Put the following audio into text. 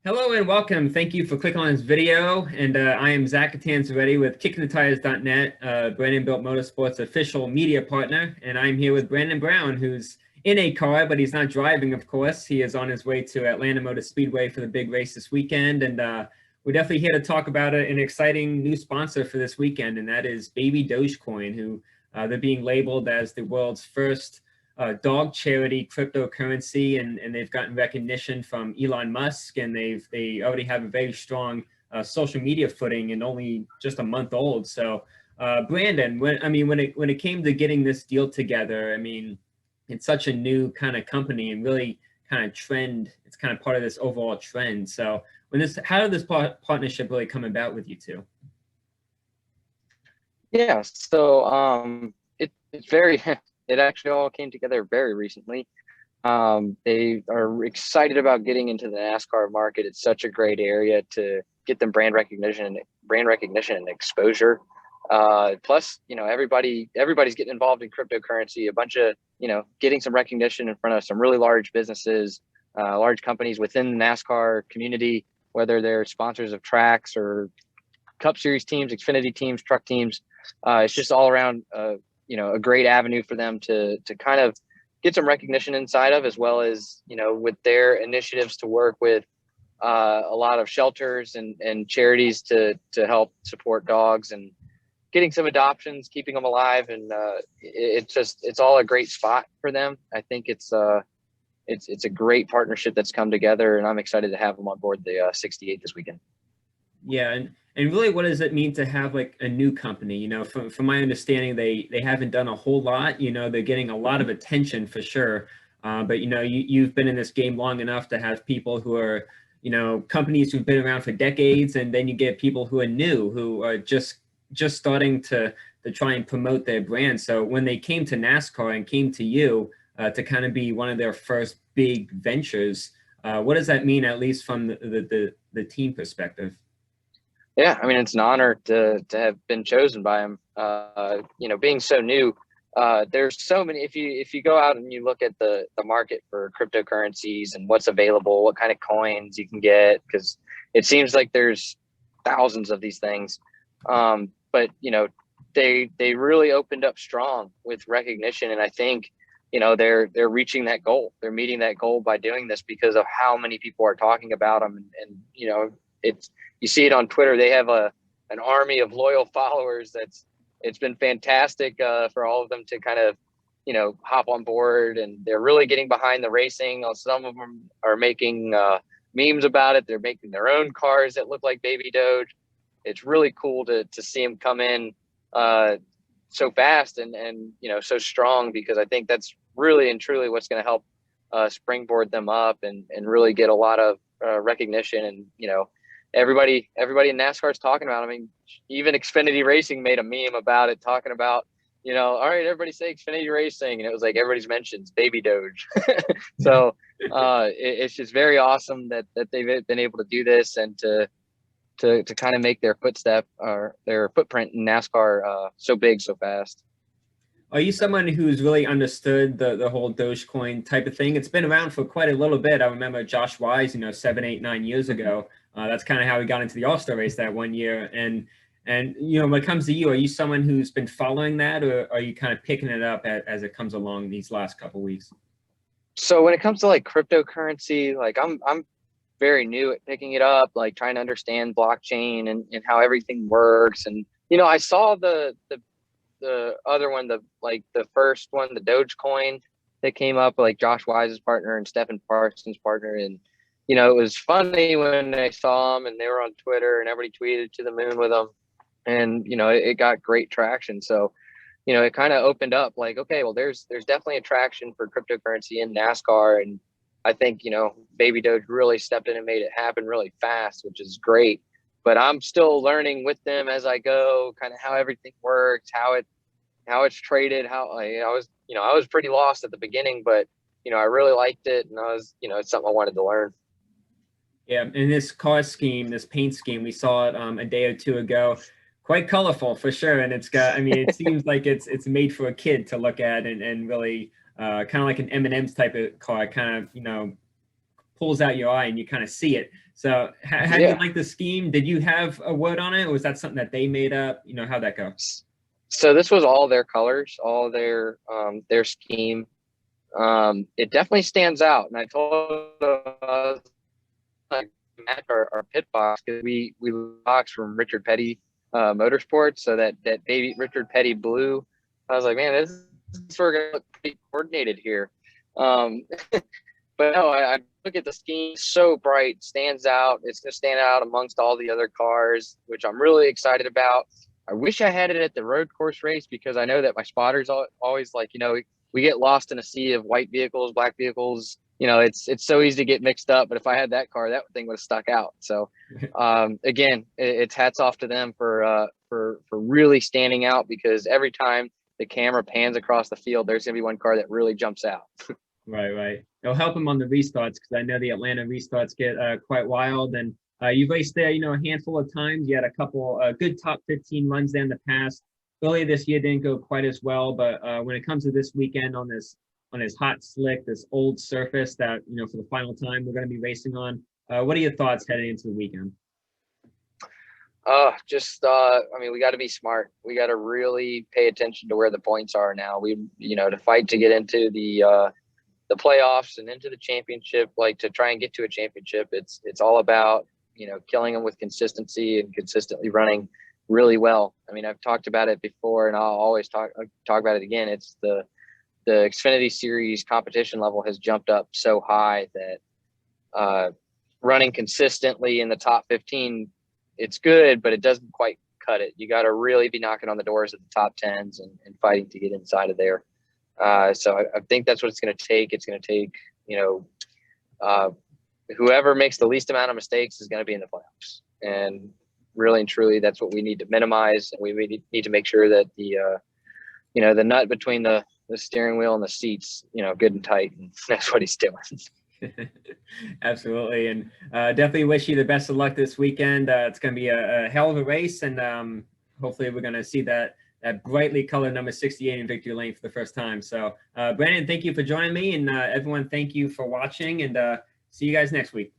Hello and welcome. Thank you for clicking on this video. And I am Zach Catanzareti with KickingTheTires.net, Brandonbilt Motorsports official media partner. And I'm here with Brandon Brown, who's in a car, but he's not driving, of course. He is on his way to Atlanta Motor Speedway for the big race this weekend. And we're definitely here to talk about an exciting new sponsor for this weekend, and that is Baby Dogecoin, who they're being labeled as the world's first dog charity cryptocurrency, and they've gotten recognition from Elon Musk, and they already have a very strong social media footing and only just a month old. So, Brandon, when it came to getting this deal together, I mean, it's such a new kind of company and really kind of trend. It's kind of part of this overall trend. So, how did this partnership really come about with you two? Yeah, so it's very it actually all came together very recently. They are excited about getting into the NASCAR market. It's such a great area to get them brand recognition and exposure. Plus, everybody's getting involved in cryptocurrency. A bunch of, getting some recognition in front of some really large businesses, large companies within the NASCAR community, whether they're sponsors of tracks or Cup Series teams, Xfinity teams, truck teams. It's just all around, a great avenue for them to kind of get some recognition inside of, as well as, with their initiatives to work with a lot of shelters and charities to help support dogs and getting some adoptions, keeping them alive. And it's all a great spot for them. I think it's a great partnership that's come together, and I'm excited to have them on board the 68 this weekend. Yeah, and really, what does it mean to have like a new company? From my understanding, they haven't done a whole lot. They're getting a lot of attention for sure. But you've been in this game long enough to have people who are, companies who've been around for decades, and then you get people who are new, who are just starting to try and promote their brand. So when they came to NASCAR and came to you to kind of be one of their first big ventures, what does that mean, at least from the team perspective? Yeah, I mean, it's an honor to have been chosen by him. Being so new, there's so many. If you go out and you look at the market for cryptocurrencies and what's available, what kind of coins you can get, because it seems like there's thousands of these things. But they really opened up strong with recognition, and I think they're reaching that goal. They're meeting that goal by doing this because of how many people are talking about them, and you see it on Twitter. They have an army of loyal followers. It's been fantastic for all of them to kind of, hop on board, and they're really getting behind the racing. Some of them are making memes about it. They're making their own cars that look like Baby Doge. It's really cool to see them come in so fast and so strong, because I think that's really and truly what's going to help springboard them up and really get a lot of recognition. And everybody in NASCAR is talking about it. I mean, even Xfinity Racing made a meme about it, talking about, all right, everybody say Xfinity Racing, and it was like everybody's mentions Baby Doge. So it's just very awesome that they've been able to do this and to kind of make their footstep or their footprint in NASCAR so big so fast. Are you someone who's really understood the whole Dogecoin type of thing? It's been around for quite a little bit. I remember Josh Wise, 7, 8, 9 years ago. That's kind of how he got into the All-Star race that one year. And when it comes to you, are you someone who's been following that, or are you kind of picking it up as it comes along these last couple of weeks? So when it comes to like cryptocurrency, like I'm very new at picking it up, like trying to understand blockchain and how everything works. And I saw the other one, the first one, the Dogecoin that came up, like Josh Wise's partner and Stephen Parsons' partner. And it was funny when I saw them and they were on Twitter and everybody tweeted to the moon with them, and it got great traction. So it kind of opened up like, okay, well, there's definitely a traction for cryptocurrency in NASCAR. And I think Baby Doge really stepped in and made it happen really fast, which is great. But I'm still learning with them as I go, kind of how everything works, how it's traded. I was pretty lost at the beginning, but I really liked it, and I was it's something I wanted to learn. Yeah, and this car scheme, this paint scheme, we saw it a day or two ago. Quite colorful for sure, and it's got. I mean, it seems like it's made for a kid to look at and really kind of like an M&M's type of car, kind of pulls out your eye and you kind of see it. So how do you like the scheme? Did you have a word on it, or was that something that they made up? You know, how'd that go? So this was all their colors, all their scheme. It definitely stands out. And I told like match our pit box, because we box from Richard Petty Motorsports, so that baby Richard Petty blue. I was like, man, this is we're gonna look pretty coordinated here. But no, I look at the scheme, so bright, stands out. It's gonna stand out amongst all the other cars, which I'm really excited about. I wish I had it at the road course race, because I know that my spotters always like, you know, we get lost in a sea of white vehicles, black vehicles. You know, it's so easy to get mixed up. But if I had that car, that thing would have stuck out. So again, it's hats off to them for really standing out, because every time the camera pans across the field, there's gonna be one car that really jumps out. Right. It'll help them on the restarts, because I know the Atlanta restarts get quite wild. And you've raced there, you know, a handful of times. You had a couple good top 15 runs there in the past. Earlier this year didn't go quite as well, but when it comes to this weekend on this hot slick, this old surface that, you know, for the final time we're going to be racing on, what are your thoughts heading into the weekend? I mean, we got to be smart. We got to really pay attention to where the points are now. You know, to fight to get into the playoffs and into the championship, like to try and get to a championship, it's all about, you know, killing them with consistency and consistently running really well. I mean, I've talked about it before, and I'll always talk about it again. It's the Xfinity Series competition level has jumped up so high that running consistently in the top 15, it's good, but it doesn't quite cut it. You got to really be knocking on the doors of the top 10s and fighting to get inside of there. So I think that's what it's going to take. It's going to take, you know, whoever makes the least amount of mistakes is going to be in the playoffs. And really and truly, that's what we need to minimize. And we need to make sure that the nut between the steering wheel and the seats, you know, good and tight. And that's what he's doing. Absolutely. And definitely wish you the best of luck this weekend. It's going to be a hell of a race. And hopefully we're going to see that brightly colored number 68 in victory lane for the first time. So Brandon, thank you for joining me. And everyone, thank you for watching. And see you guys next week.